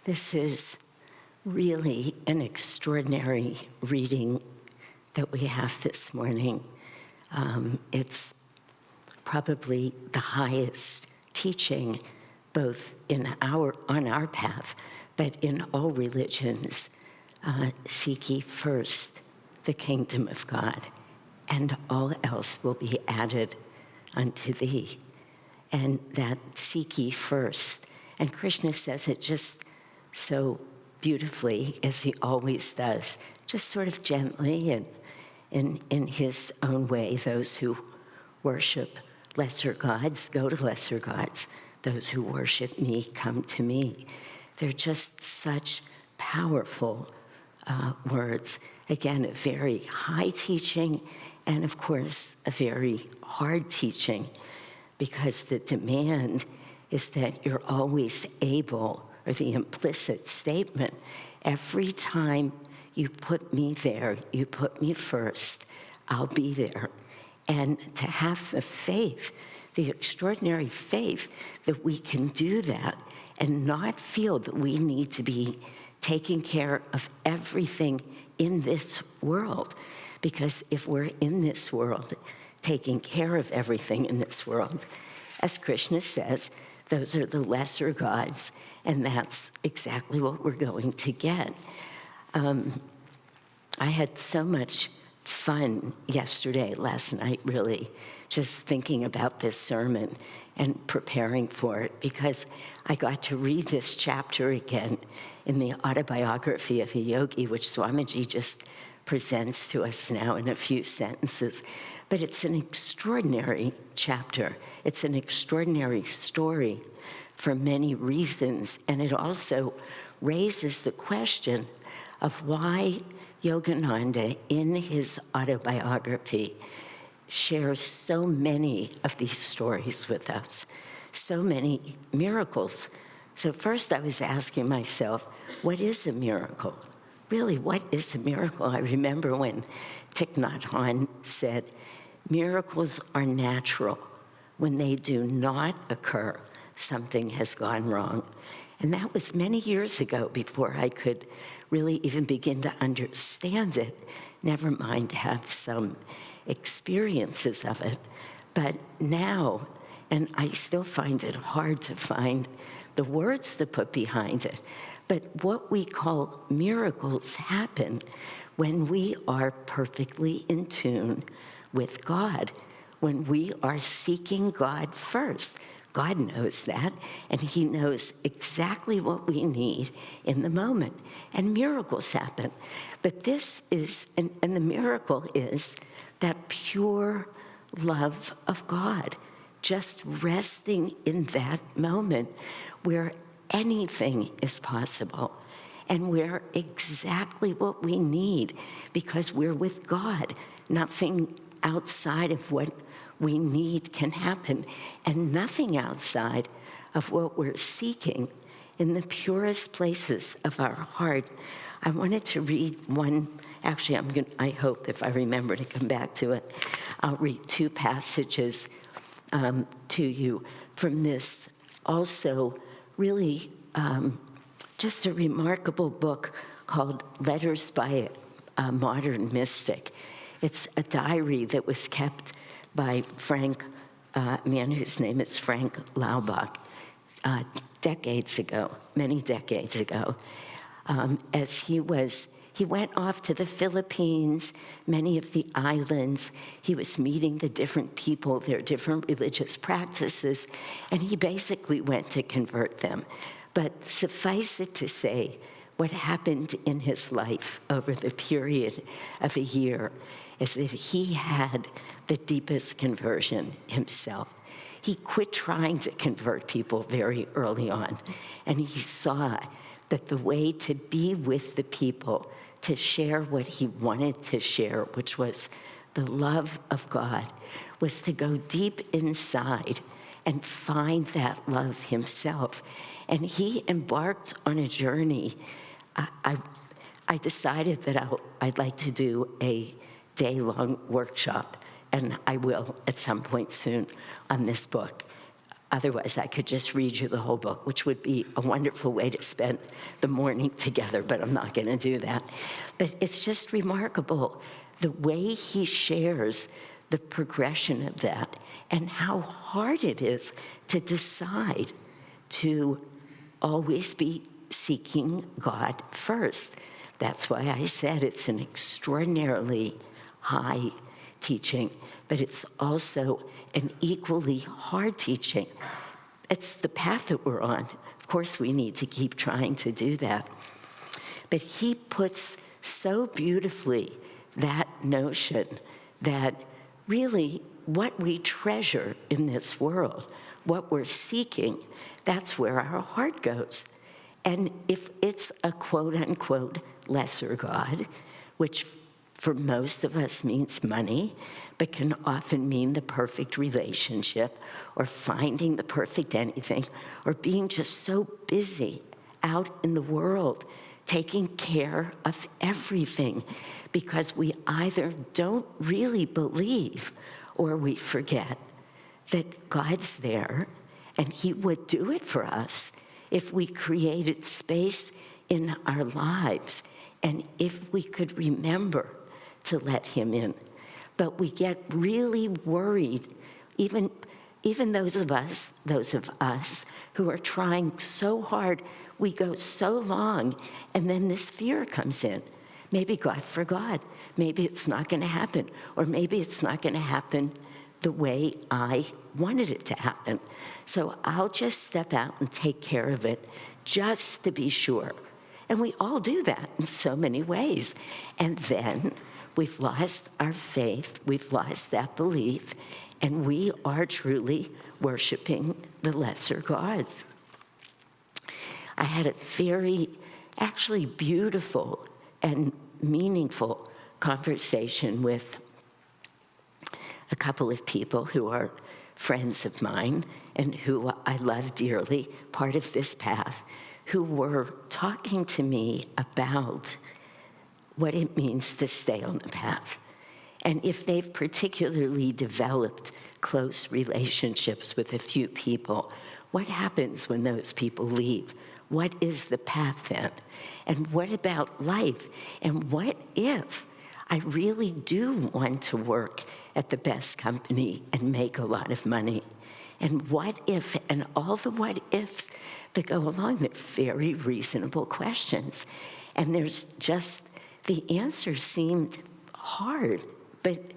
This is really an extraordinary reading that we have this morning. It's probably the highest teaching, both on our path, but in all religions. Seek ye first the kingdom of God, and all else will be added unto thee. And that seek ye first. And Krishna says it just so beautifully, as he always does, just sort of gently and in his own way. Those who worship lesser gods go to lesser gods. Those who worship me come to me. They're just such powerful words. Again, a very high teaching, and of course, a very hard teaching, because the demand is that you're always able, or the implicit statement, every time you put me there, you put me first, I'll be there. And to have the faith, the extraordinary faith that we can do that and not feel that we need to be taking care of everything in this world. Because if we're in this world, taking care of everything in this world, as Krishna says, those are the lesser gods, and that's exactly what we're going to get. I had so much fun last night, really, just thinking about this sermon and preparing for it, because I got to read this chapter again in the autobiography of a yogi, which Swamiji just presents to us now in a few sentences. But it's an extraordinary chapter. It's an extraordinary story for many reasons, and it also raises the question of why Yogananda, in his autobiography, shares so many of these stories with us, so many miracles. So first I was asking myself, what is a miracle? Really, what is a miracle? I remember when Thich Nhat Hanh said, miracles are natural. When they do not occur, something has gone wrong. And that was many years ago, before I could really even begin to understand it, never mind have some experiences of it. But now, and I still find it hard to find the words to put behind it, but what we call miracles happen when we are perfectly in tune with God, when we are seeking God first. God knows that, and he knows exactly what we need in the moment, and miracles happen. But this is, and the miracle is that pure love of God, just resting in that moment where anything is possible, and we're exactly what we need because we're with God. Nothing outside of what we need can happen, and nothing outside of what we're seeking in the purest places of our heart. I wanted to read one, actually I hope if I remember to come back to it, I'll read two passages to you from this also really just a remarkable book called Letters by a Modern Mystic. It's a diary that was kept by a man whose name is Frank Laubach, decades ago, many decades ago, as he went off to the Philippines, many of the islands. He was meeting the different people, their different religious practices, and he basically went to convert them. But suffice it to say, what happened in his life over the period of a year is that he had the deepest conversion himself. He quit trying to convert people very early on, and he saw that the way to be with the people, to share what he wanted to share, which was the love of God, was to go deep inside and find that love himself. And he embarked on a journey. I decided that I'd like to do a day-long workshop, and I will at some point soon on this book. Otherwise, I could just read you the whole book, which would be a wonderful way to spend the morning together, but I'm not going to do that. But it's just remarkable the way he shares the progression of that and how hard it is to decide to always be seeking God first. That's why I said it's an extraordinarily high teaching, but it's also an equally hard teaching. It's the path that we're on. Of course, we need to keep trying to do that. But he puts so beautifully that notion that really what we treasure in this world, what we're seeking, that's where our heart goes. And if it's a quote-unquote lesser God, which for most of us means money, but can often mean the perfect relationship or finding the perfect anything or being just so busy out in the world taking care of everything because we either don't really believe or we forget that God's there and he would do it for us if we created space in our lives and if we could remember to let him in. But we get really worried, even those of us who are trying so hard, we go so long, and then this fear comes in. Maybe God forgot. Maybe it's not going to happen. Or maybe it's not going to happen the way I wanted it to happen. So I'll just step out and take care of it just to be sure. And we all do that in so many ways. And then we've lost our faith, we've lost that belief, and we are truly worshiping the lesser gods. I had a very, actually beautiful and meaningful conversation with a couple of people who are friends of mine and who I love dearly, part of this path, who were talking to me about what it means to stay on the path. And if they've particularly developed close relationships with a few people, what happens when those people leave? What is the path then? And what about life? And what if I really do want to work at the best company and make a lot of money? And what if, and all the what ifs that go along, they're very reasonable questions. And there's just, the answers seemed hard, but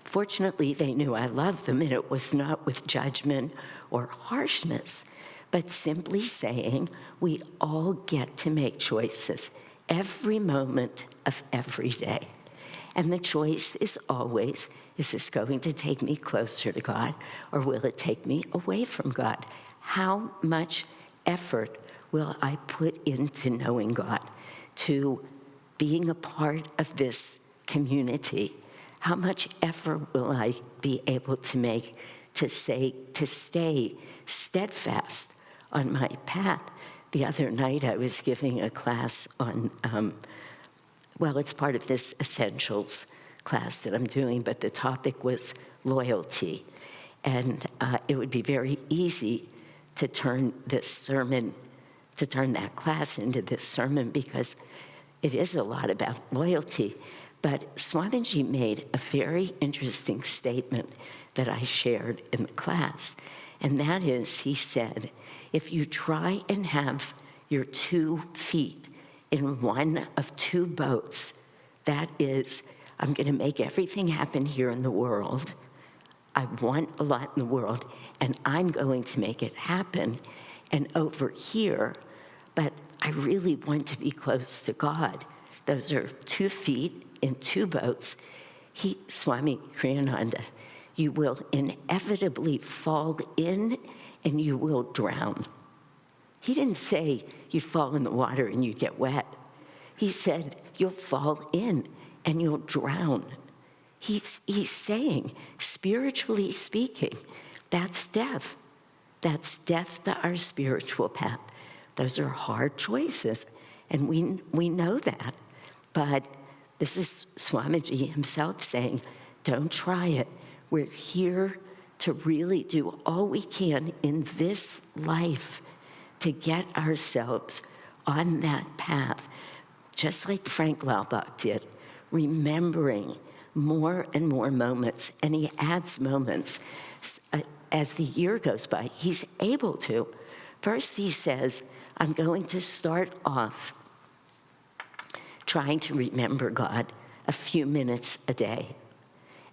fortunately they knew I loved them, and it was not with judgment or harshness, but simply saying we all get to make choices every moment of every day. And the choice is always, is this going to take me closer to God, or will it take me away from God? How much effort will I put into knowing God, to being a part of this community? How much effort will I be able to make to stay steadfast on my path? The other night I was giving a class on, it's part of this essentials class that I'm doing, but the topic was loyalty. And it would be very easy to turn that class into this sermon because it is a lot about loyalty. But Swamiji made a very interesting statement that I shared in the class. And that is, he said, if you try and have your 2 feet in one of 2 boats, that is, I'm going to make everything happen here in the world. I want a lot in the world, and I'm going to make it happen. And over here, but I really want to be close to God. Those are 2 feet in 2 boats. Swami Kriyananda, you will inevitably fall in and you will drown. He didn't say you'd fall in the water and you'd get wet. He said you'll fall in and you'll drown. He's saying, spiritually speaking, that's death. That's death to our spiritual path. Those are hard choices, and we know that. But this is Swamiji himself saying, don't try it. We're here to really do all we can in this life to get ourselves on that path, just like Frank Laubach did, remembering more and more moments, and he adds moments as the year goes by. He's able to. First, he says, I'm going to start off trying to remember God a few minutes a day.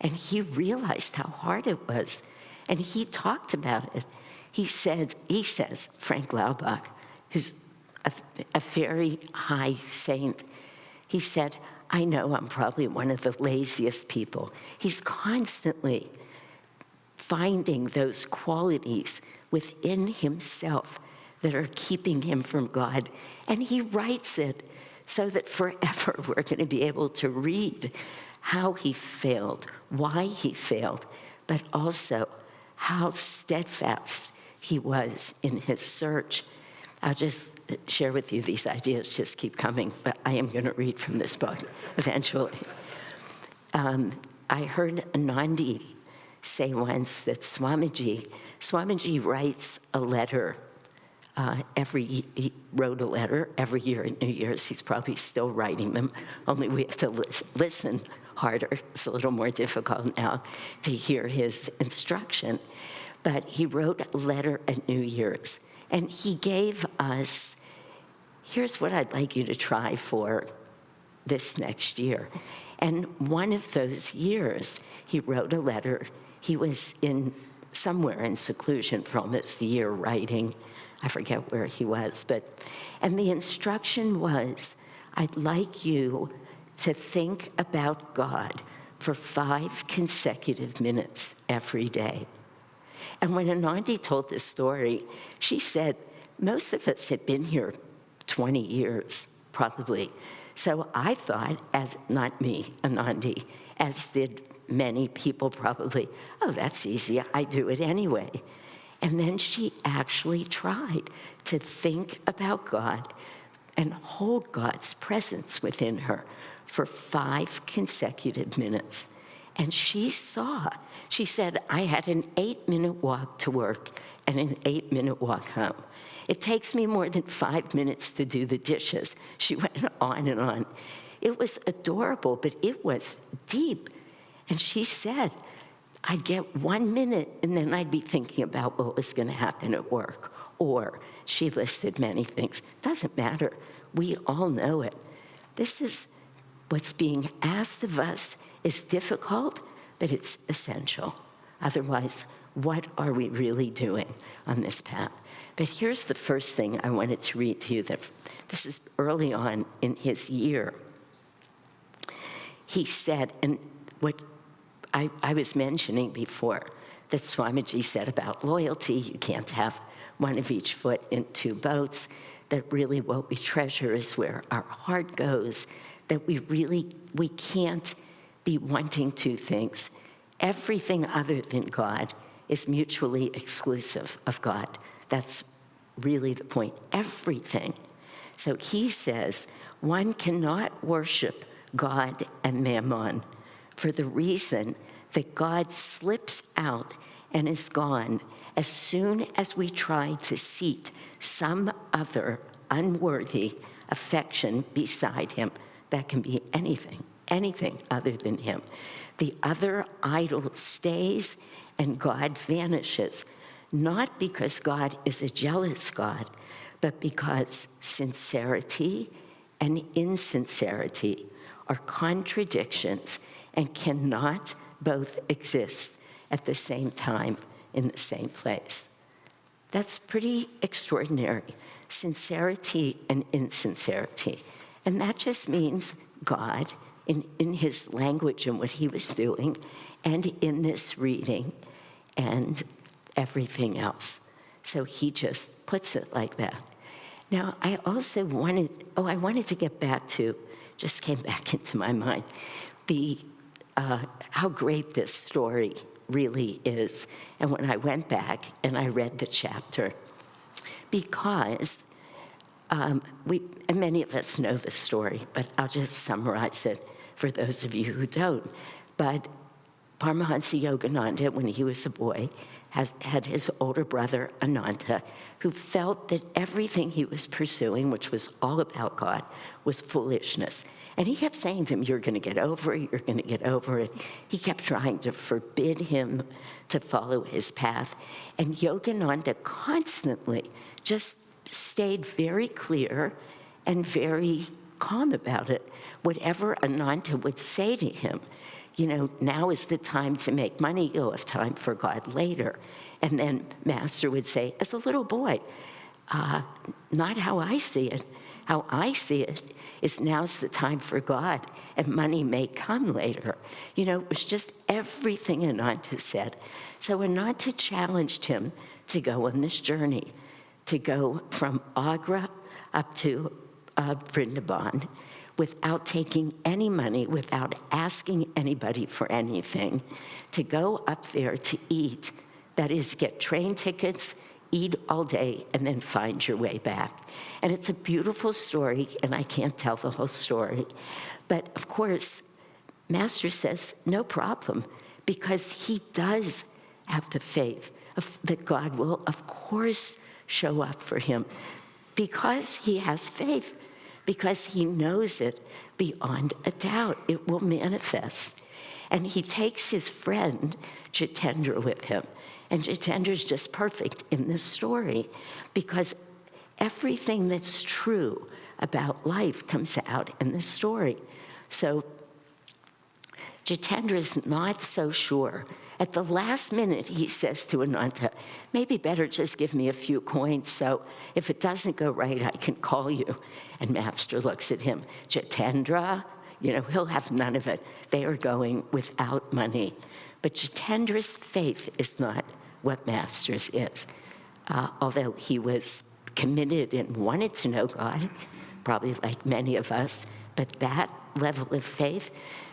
And he realized how hard it was, and he talked about it. He says, Frank Laubach, who's a very high saint, he said, I know I'm probably one of the laziest people. He's constantly finding those qualities within himself that are keeping him from God. And he writes it so that forever we're going to be able to read how he failed, why he failed, but also how steadfast he was in his search. I'll just share with you these ideas, just keep coming, but I am going to read from this book eventually. I heard Anandi say once that Swamiji writes a letter he wrote a letter every year at New Year's. He's probably still writing them, only we have to listen harder. It's a little more difficult now to hear his instruction. But he wrote a letter at New Year's, and he gave us, here's what I'd like you to try for this next year. And one of those years, he wrote a letter. He was somewhere in seclusion for almost the year writing. I forget where he was, and the instruction was, I'd like you to think about God for 5 consecutive minutes every day. And when Anandi told this story, she said, most of us had been here 20 years, probably. So I thought, not me, Anandi, as did many people probably, oh, that's easy, I do it anyway. And then she actually tried to think about God and hold God's presence within her for 5 consecutive minutes. And she said, I had an 8-minute walk to work and an 8-minute walk home. It takes me more than 5 minutes to do the dishes. She went on and on. It was adorable, but it was deep. And she said, I'd get 1 minute, and then I'd be thinking about what was going to happen at work. Or she listed many things. Doesn't matter. We all know it. This is what's being asked of us is difficult, but it's essential. Otherwise, what are we really doing on this path? But here's the first thing I wanted to read to you. That this is early on in his year. He said, and what I was mentioning before, that Swamiji said about loyalty, you can't have one of each foot in 2 boats, that really what we treasure is where our heart goes, that we can't be wanting 2 things. Everything other than God is mutually exclusive of God. That's really the point, everything. So he says, one cannot worship God and Mammon for the reason that God slips out and is gone as soon as we try to seat some other unworthy affection beside him. That can be anything other than him. The other idol stays and God vanishes, not because God is a jealous God, but because sincerity and insincerity are contradictions and cannot both exist at the same time in the same place. That's pretty extraordinary, sincerity and insincerity. And that just means God, in his language and what he was doing, and in this reading, and everything else. So he just puts it like that. Now, I also wanted to get back to, just came back into my mind, how great this story really is. And when I went back and I read the chapter, because and many of us know the story, but I'll just summarize it for those of you who don't. But Paramahansa Yogananda, when he was a boy, had his older brother, Ananta, who felt that everything he was pursuing, which was all about God, was foolishness. And he kept saying to him, you're going to get over it, you're going to get over it. He kept trying to forbid him to follow his path. And Yogananda constantly just stayed very clear and very calm about it. Whatever Ananta would say to him, now is the time to make money, you'll have time for God later. And then Master would say, as a little boy, not how I see it. How I see it is now's the time for God, and money may come later. It was just everything Ananta said. So Ananta challenged him to go on this journey, to go from Agra up to Vrindavan without taking any money, without asking anybody for anything, to go up there to eat, that is, get train tickets, eat all day, and then find your way back. And it's a beautiful story, and I can't tell the whole story. But of course, Master says, no problem, because he does have the faith that God will, of course, show up for him, because he has faith, because he knows it beyond a doubt. It will manifest. And he takes his friend, Jitendra, with him. And Jitendra is just perfect in this story, because everything that's true about life comes out in this story. So Jitendra is not so sure. At the last minute, he says to Ananta, maybe better just give me a few coins, so if it doesn't go right, I can call you. And Master looks at him, Jitendra, he'll have none of it. They are going without money. But Jitendra's faith is not what Master's is. Although he was committed and wanted to know God, probably like many of us, but that level of faith.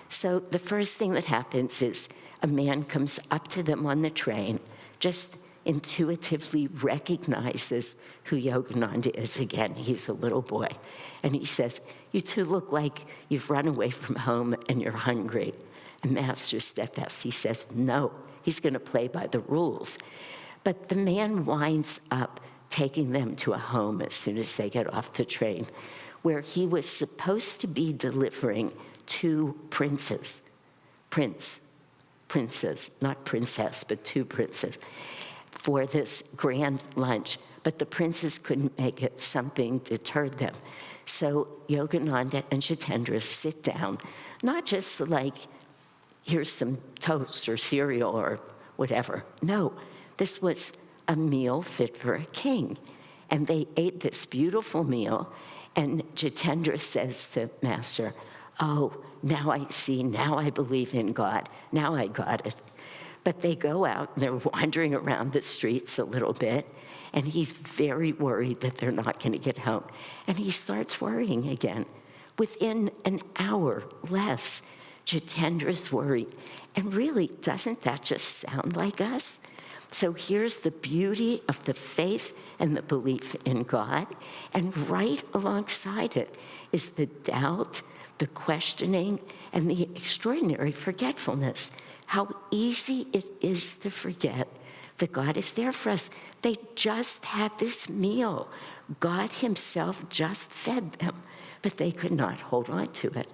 So the first thing that happens is a man comes up to them on the train, just intuitively recognizes who Yogananda is again. He's a little boy. And he says, you two look like you've run away from home and you're hungry. And Master's steadfast. He says, no, he's going to play by the rules. But the man winds up taking them to a home as soon as they get off the train, where he was supposed to be delivering two princes, not princess, but two princes, for this grand lunch. But the princes couldn't make it. Something deterred them. So Yogananda and Jitendra sit down, not just like, here's some toast or cereal or whatever. No, this was a meal fit for a king. And they ate this beautiful meal, and Jitendra says to Master, oh, now I see, now I believe in God, now I got it. But they go out, and they're wandering around the streets a little bit, and he's very worried that they're not going to get home. And he starts worrying again. Within an hour less, Jitendra's worried. And really, doesn't that just sound like us? So here's the beauty of the faith and the belief in God. And right alongside it is the doubt, the questioning, and the extraordinary forgetfulness. How easy it is to forget that God is there for us. They just had this meal. God himself just fed them, but they could not hold on to it.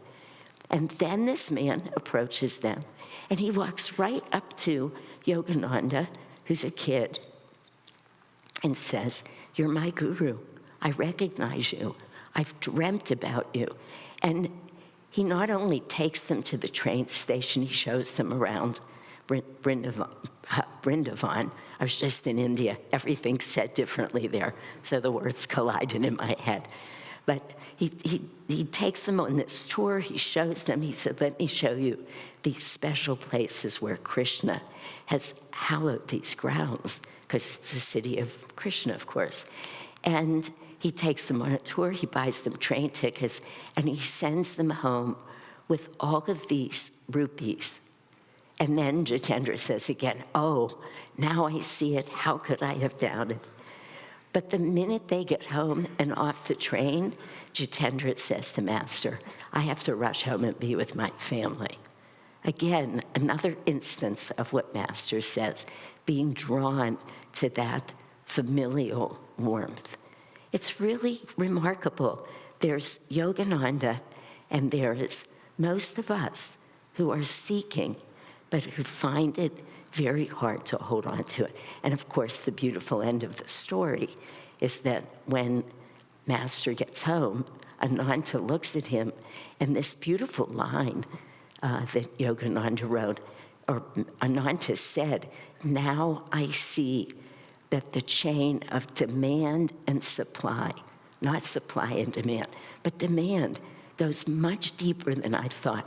And then this man approaches them, and he walks right up to Yogananda, who's a kid, and says, you're my guru. I recognize you. I've dreamt about you. And he not only takes them to the train station, he shows them around Vrindavan. I was just in India. Everything's said differently there, so the words collided in my head. But he takes them on this tour. He shows them. He said, let me show you these special places where Krishna has hallowed these grounds, because it's the city of Krishna, of course. And he takes them on a tour. He buys them train tickets, and he sends them home with all of these rupees. And then Jitendra says again, oh, now I see it. How could I have doubted? But the minute they get home and off the train, Jitendra says to Master, I have to rush home and be with my family. Again, another instance of what Master says, being drawn to that familial warmth. It's really remarkable. There's Yogananda, and there's most of us who are seeking, but who find it very hard to hold on to it. And of course, the beautiful end of the story is that when Master gets home, Ananta looks at him, and this beautiful line that Yogananda wrote, or Ananta said, "Now I see that the chain of demand and supply, not supply and demand, but demand, goes much deeper than I thought.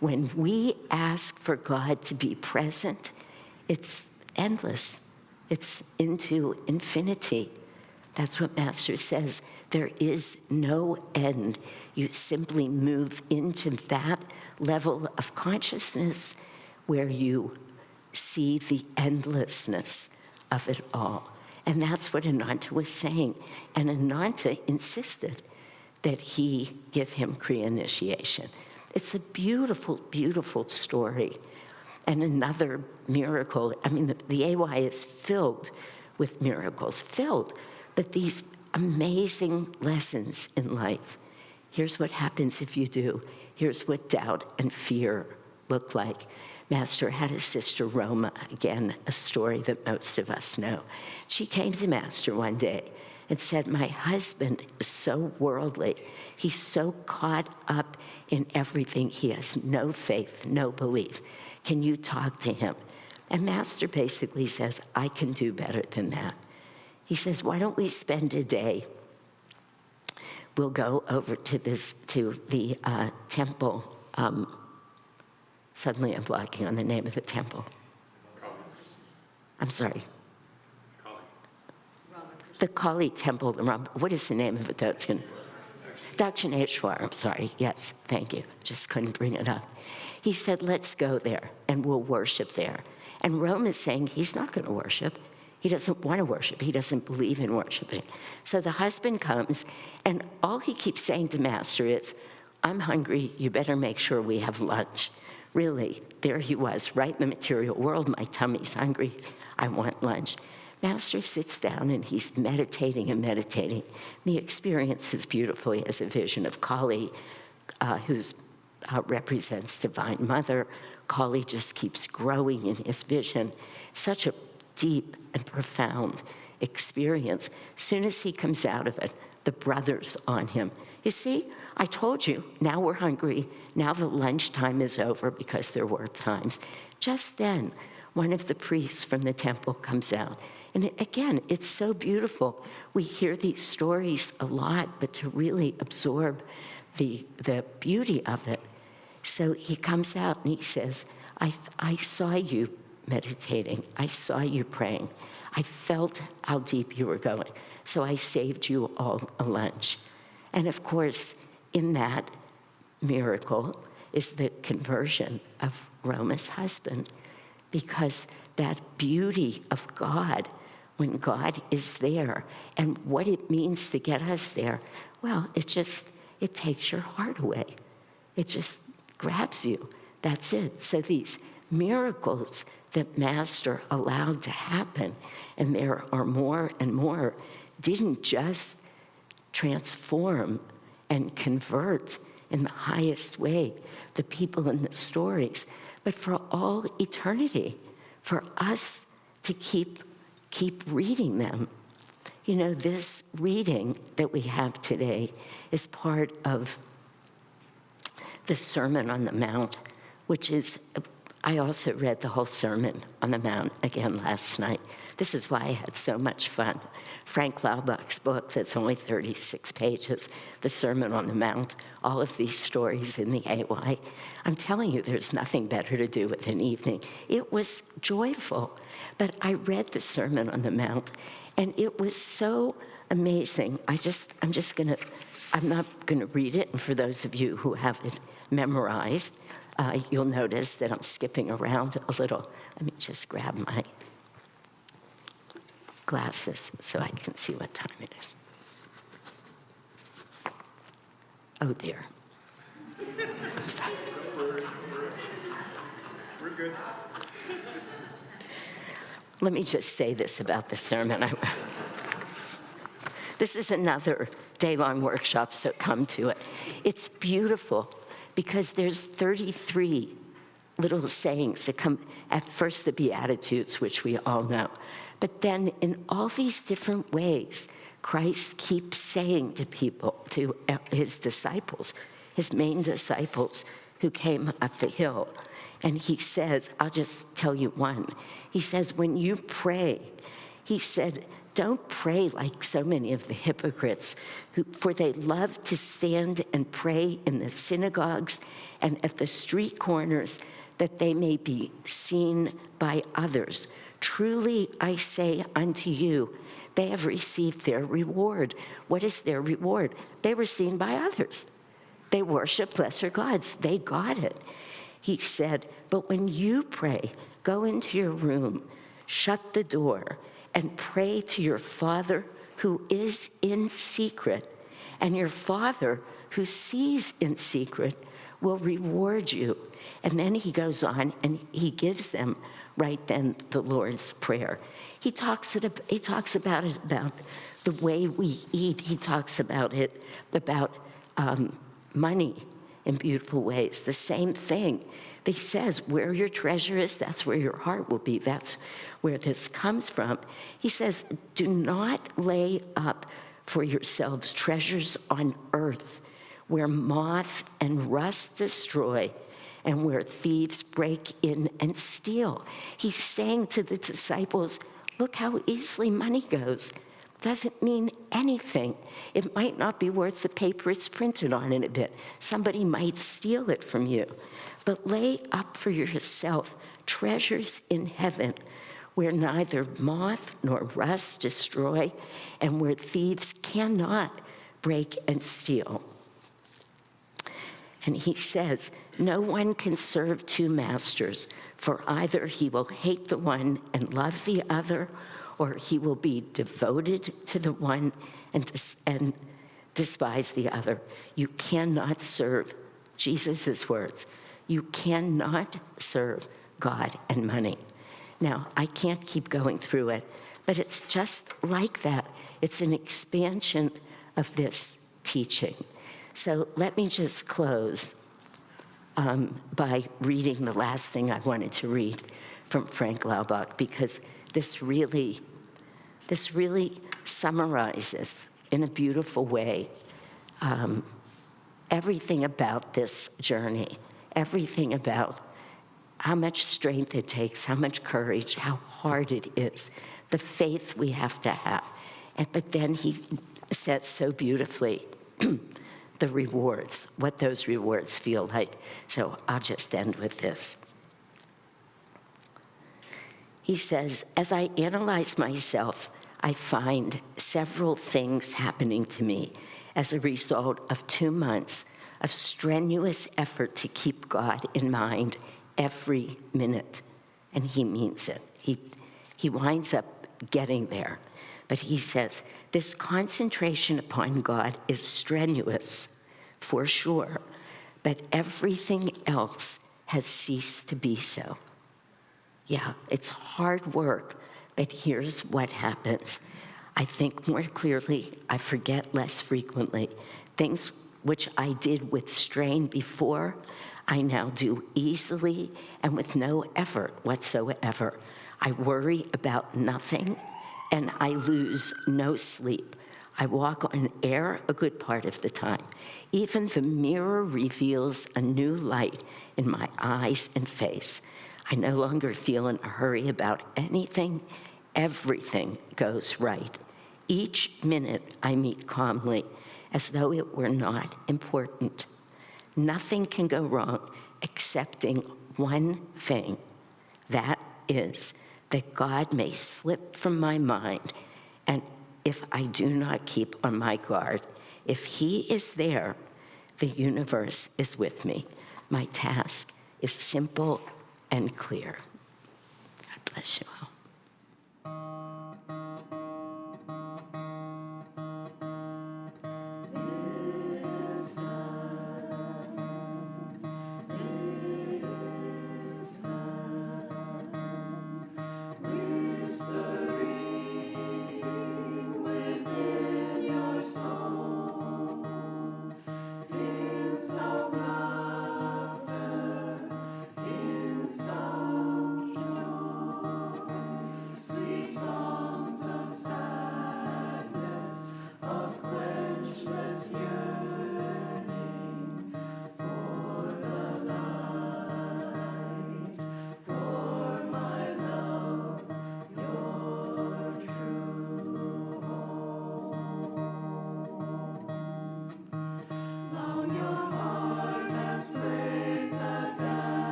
When we ask for God to be present, it's endless. It's into infinity." That's what Master says. There is no end. You simply move into that level of consciousness where you see the endlessness of it all. And that's what Ananta was saying. And Ananta insisted that he give him Kriya initiation. It's a beautiful, beautiful story. And another miracle, I mean, the AY is filled with miracles, filled, but these amazing lessons in life. Here's what happens if you do. Here's what doubt and fear look like. Master had a sister, Roma, again, a story that most of us know. She came to Master one day and said, "My husband is so worldly. He's so caught up in everything. He has no faith, no belief. Can you talk to him?" And Master basically says, "I can do better than that." He says, "Why don't we spend a day? We'll go over to the temple." Suddenly I'm blanking on the name of the temple. I'm sorry. The Kali temple. What is the name of it? Dakshineshwar. I'm sorry. Yes, thank you. Just couldn't bring it up. He said, "Let's go there and we'll worship there." And Rome is saying he's not going to worship. He doesn't want to worship. He doesn't believe in worshiping. So the husband comes, and all he keeps saying to Master is, "I'm hungry. You better make sure we have lunch." Really, there he was, right in the material world. My tummy's hungry. I want lunch. Master sits down, and he's meditating and meditating. The experience is beautiful. He has a vision of Kali, who represents Divine Mother. Kali just keeps growing in his vision. Such a deep and profound experience. As soon as he comes out of it, the brothers on him. "You see, I told you, now we're hungry. Now the lunchtime is over," because there were times. Just then, one of the priests from the temple comes out. And again, it's so beautiful. We hear these stories a lot, but to really absorb the beauty of it. So he comes out and he says, I saw you meditating. I saw you praying. I felt how deep you were going. So I saved you all a lunch." And of course, in that miracle is the conversion of Roma's husband, because that beauty of God, when God is there, and what it means to get us there, well, it takes your heart away. It just grabs you. That's it. So these miracles that Master allowed to happen, and there are more and more, didn't just transform and convert in the highest way the people in the stories, but for all eternity, for us to keep reading them. You know, this reading that we have today is part of the Sermon on the Mount, which is, I also read the whole Sermon on the Mount again last night. This is why I had so much fun. Frank Laubach's book that's only 36 pages, the Sermon on the Mount, all of these stories in the AY. I'm telling you, there's nothing better to do with an evening. It was joyful, but I read the Sermon on the Mount, and it was so amazing. I'm not gonna read it, and for those of you who have it memorized, you'll notice that I'm skipping around a little. Let me just grab my glasses so I can see what time it is. Oh dear. I'm sorry. We're good. Let me just say this about the sermon. This is another day-long workshop, so come to it. It's beautiful because there's 33 little sayings that come at first, the Beatitudes, which we all know. But then in all these different ways, Christ keeps saying to people, to his disciples, his main disciples who came up the hill, and he says, I'll just tell you one. He says, when you pray, he said, don't pray like so many of the hypocrites, for they love to stand and pray in the synagogues and at the street corners, that they may be seen by others. Truly, I say unto you, they have received their reward. What is their reward? They were seen by others. They worship lesser gods. They got it. He said, but when you pray, go into your room, shut the door, and pray to your Father who is in secret, and your Father who sees in secret will reward you. And then he goes on and he gives them right then the Lord's Prayer. He talks about it about the way we eat. He talks about it about money in beautiful ways. The same thing. He says, where your treasure is, that's where your heart will be. That's where this comes from. He says, do not lay up for yourselves treasures on earth, where moth and rust destroy, and where thieves break in and steal. He's saying to the disciples, look how easily money goes. Doesn't mean anything. It might not be worth the paper it's printed on in a bit. Somebody might steal it from you. But lay up for yourself treasures in heaven, where neither moth nor rust destroy, and where thieves cannot break and steal. And he says, no one can serve two masters, for either he will hate the one and love the other, or he will be devoted to the one and despise the other. You cannot serve, Jesus' words, you cannot serve God and money. Now, I can't keep going through it, but it's just like that. It's an expansion of this teaching. So let me just close by reading the last thing I wanted to read from Frank Laubach, because this really summarizes in a beautiful way everything about this journey, everything about how much strength it takes, how much courage, how hard it is, the faith we have to have. But then he says so beautifully the rewards, what those rewards feel like. So I'll just end with this. He says, as I analyze myself, I find several things happening to me as a result of 2 months of strenuous effort to keep God in mind every minute. And he means it. He winds up getting there. But he says, this concentration upon God is strenuous, for sure, but everything else has ceased to be so. Yeah, it's hard work, but here's what happens. I think more clearly, I forget less frequently. Things which I did with strain before, I now do easily and with no effort whatsoever. I worry about nothing, and I lose no sleep. I walk on air a good part of the time. Even the mirror reveals a new light in my eyes and face. I no longer feel in a hurry about anything. Everything goes right. Each minute I meet calmly, as though it were not important. Nothing can go wrong excepting one thing. That is, that God may slip from my mind, and if I do not keep on my guard, if he is there, the universe is with me. My task is simple and clear. God bless you all.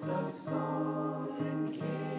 of soul and care.